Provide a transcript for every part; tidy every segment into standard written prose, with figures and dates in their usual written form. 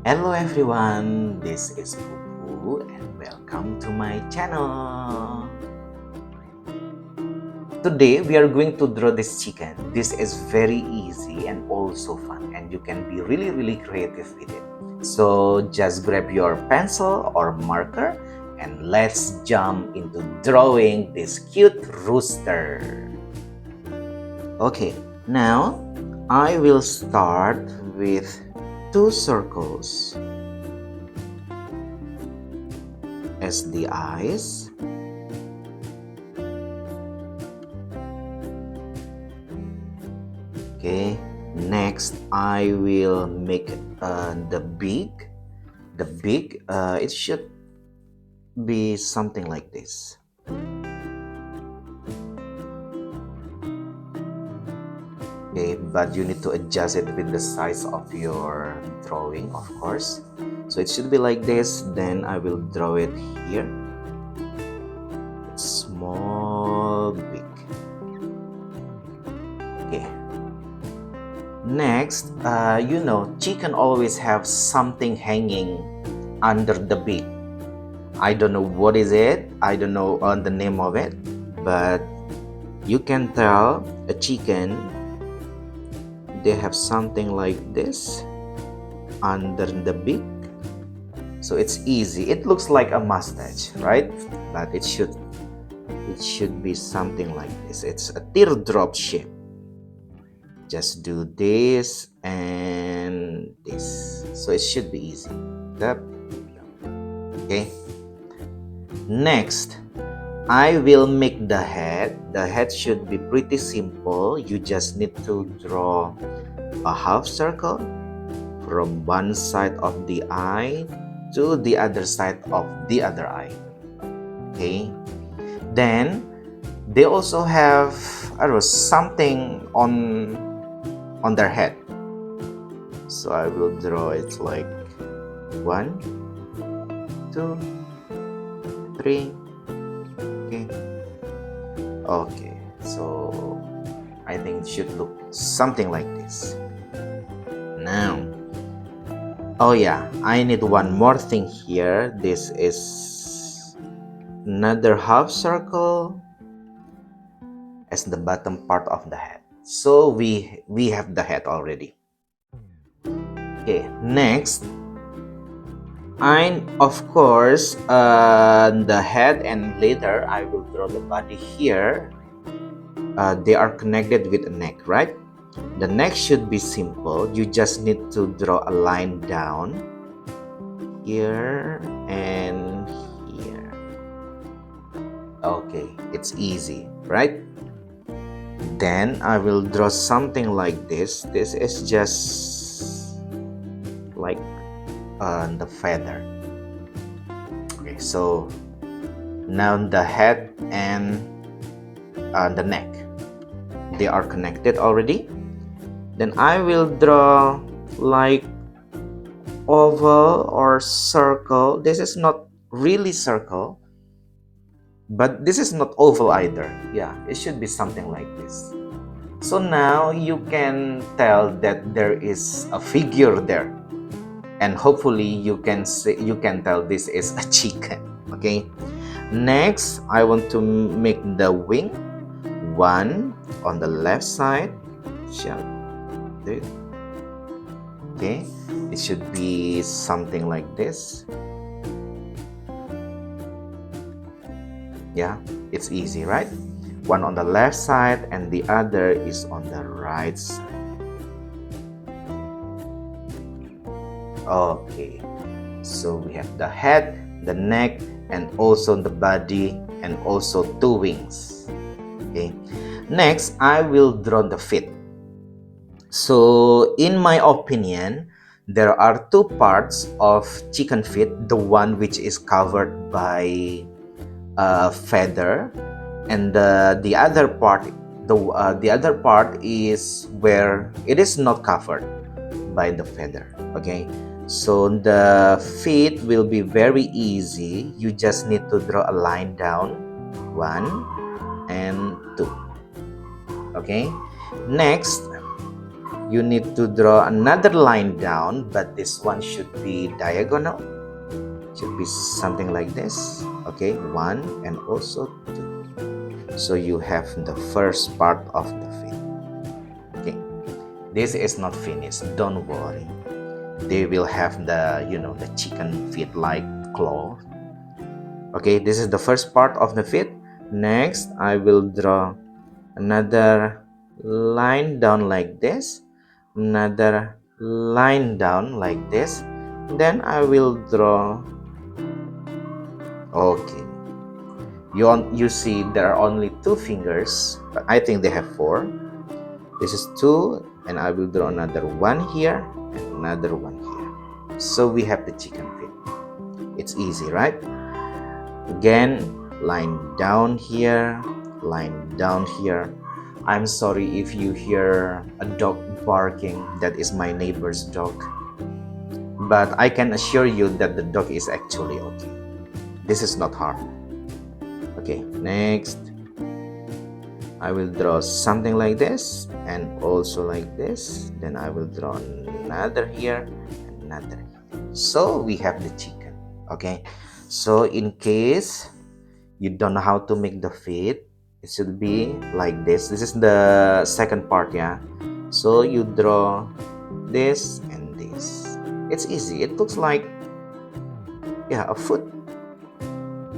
Hello everyone, this is BUBU and welcome to my channel. Today we are going to draw this chicken. This is very easy and also fun, and you can be really creative with it. So just grab your pencil or marker and let's jump into drawing this cute rooster. Okay, now I will start with two circles as the eyes. Okay, next I will make the beak. It should be something like this. Okay, but you need to adjust it with the size of your drawing, of course. So it should be like this. Then I will draw it here. It's small, big. Okay. Next, chicken always have something hanging under the beak. I don't know what is it. I don't know the name of it, but you can tell a chicken, they have something like this under the beak. So it's easy. It looks like a mustache, right? But it should be something like this. It's a teardrop shape. Just do this and this. So it should be easy. Yep. Okay. Next, I will make the head. The head should be pretty simple. You just need to draw a half circle from one side of the eye to the other side of the other eye. Okay. Then they also have something on their head. So I will draw it like 1, 2, 3. Okay, so I think it should look something like this. Now, oh yeah, I need one more thing here. This is another half circle as the bottom part of the head. So we have the head already. Okay, next, and of course the head, and later I will draw the body here. They are connected with a neck, right? The neck should be simple. You just need to draw a line down here and here. Okay, it's easy, right? Then I will draw something like this. This is just like the feather. Okay, so now the head and the neck, they are connected already. Then I will draw like oval or circle. This is not really circle, but this is not oval either. Yeah, it should be something like this. So now you can tell that there is a figure there, and hopefully you can tell this is a chicken. Okay, next I want to make the wing. One on the left side. Okay, it should be something like this. Yeah, it's easy, right? One on the left side and the other is on the right side. Okay, so we have the head, the neck, and also the body, and also two wings. Okay, next I will draw the feet. So in my opinion, there are two parts of chicken feet. The one which is covered by a feather, and the other part, the other part is where it is not covered by the feather. Okay, so the feet will be very easy. You just need to draw a line down, 1 and 2. Okay, next you need to draw another line down, but this one should be diagonal. Should be something like this. Okay, 1 and also 2. So you have the first part of the feet. Okay, this is not finished, don't worry. They will have the, the chicken feet like claw. Okay, this is the first part of the feet. Next, I will draw another line down like this, another line down like this. Then I will draw. Okay, you see there are only 2 fingers, but I think they have 4. This is 2, and I will draw another one here and another one here. So we have the chicken feet. It's easy, right? Again, line down here, line down here. I'm sorry if you hear a dog barking. That is my neighbor's dog. But I can assure you that the dog is actually okay. This is not hard. Okay, next. I will draw something like this and also like this. Then I will draw another here and another here. So we have the chicken. Okay, so in case you don't know how to make the feet, it should be like this. This is the second part, yeah. So you draw this and this. It's easy. It looks like, yeah, a foot.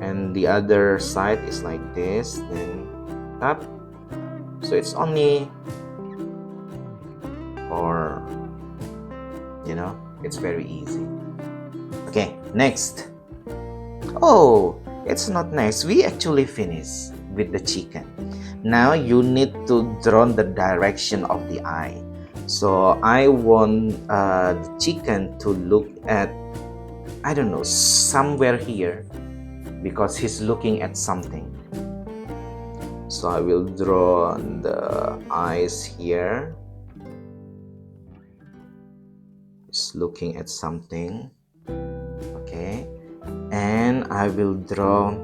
And the other side is like this, then up. So it's only, or, it's very easy. Okay, next. Oh, it's not nice. We actually finished with the chicken. Now you need to draw the direction of the eye. So I want the chicken to look at, I don't know, somewhere here, because he's looking at something. So I will draw the eyes here. He's looking at something. Okay, and I will draw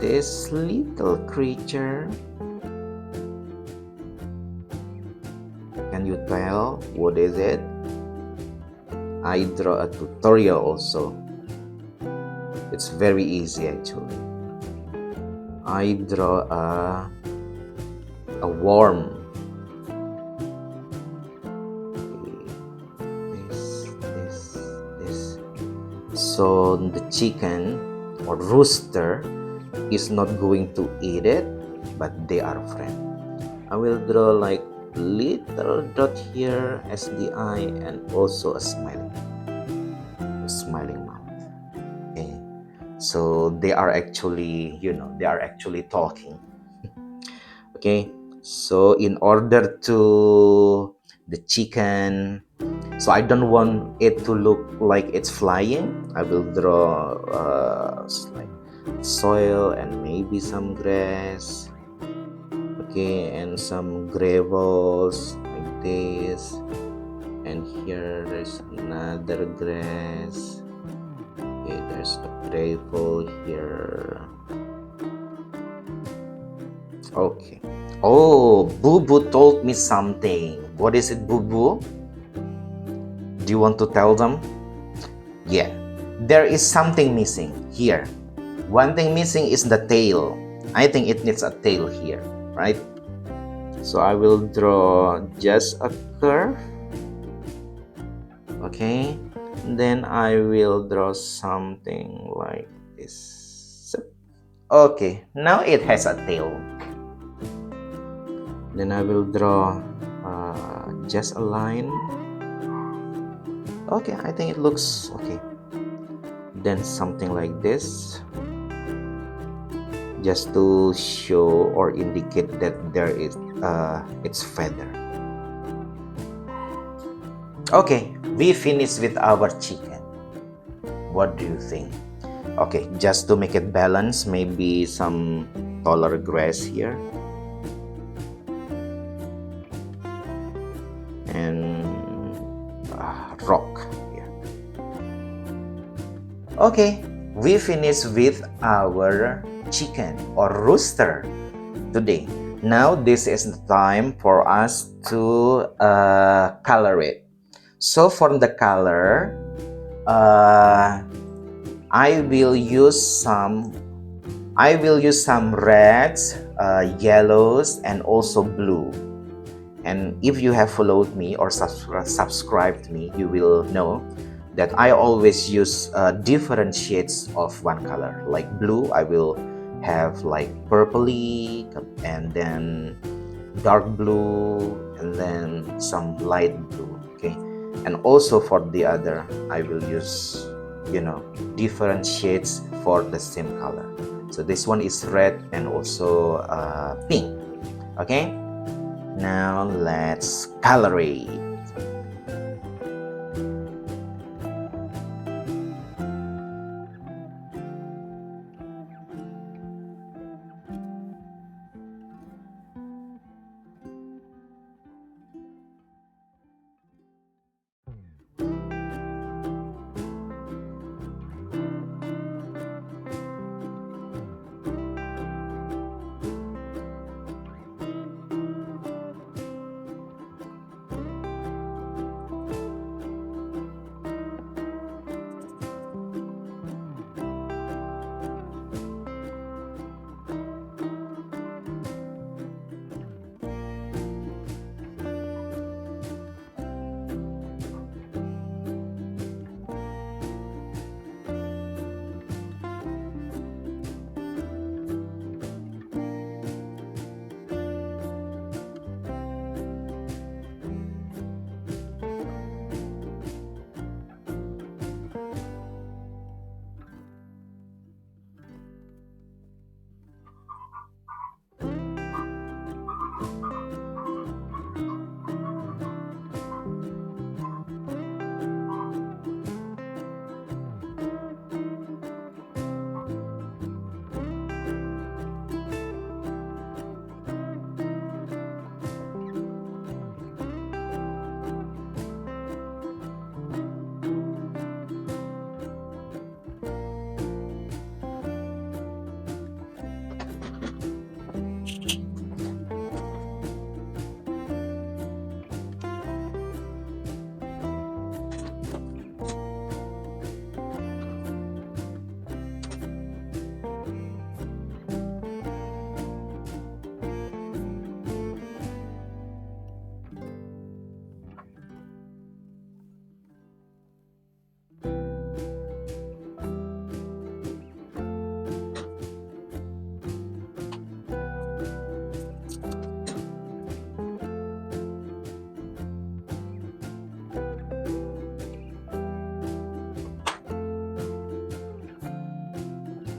this little creature. Can you tell what is it? I draw a tutorial also. It's very easy actually. I draw a worm. This. So the chicken or rooster is not going to eat it, but they are friends. I will draw like little dot here as the eye and also a smiling mouth. Okay, so they are actually, they are actually talking. Okay, so in order to the chicken, so I don't want it to look like it's flying, I will draw like soil and maybe some grass. Okay, and some gravels like this, and here there's another grass. Okay, there's a gravel here. Okay. Oh, BUBU told me something. What is it, BUBU? Do you want to tell them? Yeah, there is something missing here. One thing missing is the tail. I think it needs a tail here. Right? So I will draw just a curve. Okay, then I will draw something like this. Okay, now it has a tail. Then I will draw just a line. Okay, I think it looks okay. Then something like this, just to show or indicate that there is its feather. Okay, we finished with our chicken. What do you think? Okay, just to make it balanced, maybe some taller grass here. And rock here. Okay, we finished with our chicken or rooster today. Now this is the time for us to color it. So for the color, uh, I will use some reds, yellows, and also blue. And if you have followed me or subscribed me, you will know that I always use different shades of one color. Like blue, I will have like purpley, and then dark blue, and then some light blue. Okay, and also for the other, I will use, different shades for the same color. So this one is red and also pink. Okay, now let's color it.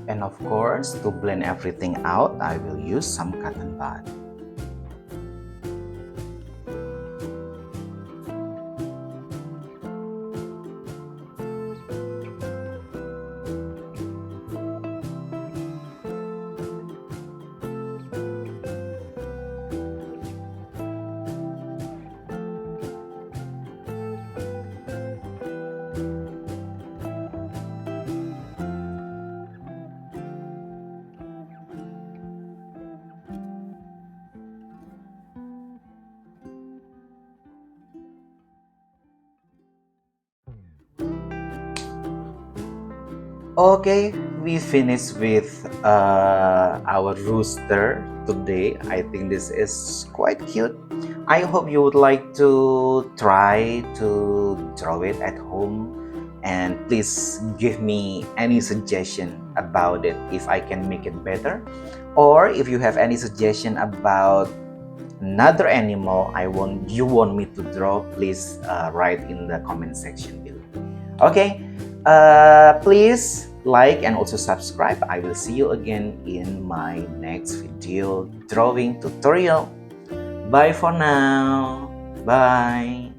And of course, to blend everything out, I will use some cotton bud. Okay, we finished with our rooster today. I think this is quite cute. I hope you would like to try to draw it at home, and please give me any suggestion about it if I can make it better, or if you have any suggestion about another animal you want me to draw, please write in the comment section below. Okay, please like and also subscribe. I will see you again in my next video drawing tutorial. Bye for now. Bye.